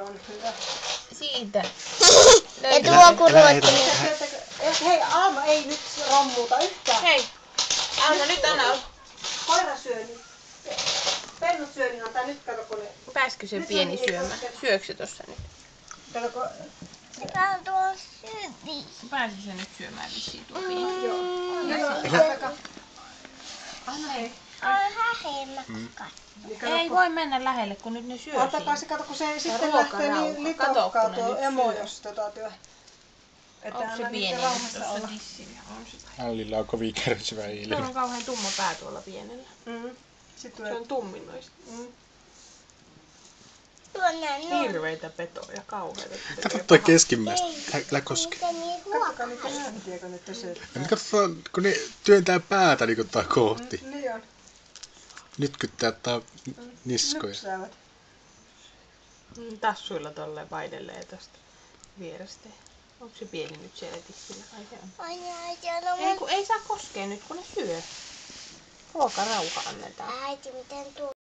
on hyvä. Siitä. Ja tuo kun ruottinen. Hei, Alma ei nyt rommuta yhtään. Hei, Alma nyt anna. Koira syö nyt. Pennut syö, niin antaa nyt kato kun ne... Pääskö se pieni syömään? Syökö se tossa nyt? Kato kun... Se on tuolla syötiin. Pääsi se nyt syömään vissiin tuo pieni? Joo. Anna hei. On hähemmä. Ei voi mennä lähelle, kun nyt ne syö Antakaa siinä. se, kato kun se sitten ruokarauha. lähtee niin Kato, litokkaa kun ne tuo nyt emo, syö. jos työ. Että Onko se anna niiden pieni rauhassa tuossa olla. tissillä? On se. Hallilla on kovin kärsivä Tuolla ilme. on kauhean tumma pää tuolla pienellä. Sitten Se on tummin noista. Tuonne noin. Hirveitä petoja, kauheita. Kato toi keskimmäistä. Älä koske. Miten niin Katsokaa ruokaa? niitä häntiä, kun nyt se... Katsotaan, kun ne työntää päätä niin ottaa kohti. Niin on. Nyt kyttää niskoja. Lypsäävät. Tassuilla tolleen vaidelee tosta vierestä. Onko se pieni nyt siellä tissillä? Ai se on. Ai siellä on Ei, kun ei saa koskea nyt, kun ne syö. Ruokarauha annetaan. Äiti, miten tuo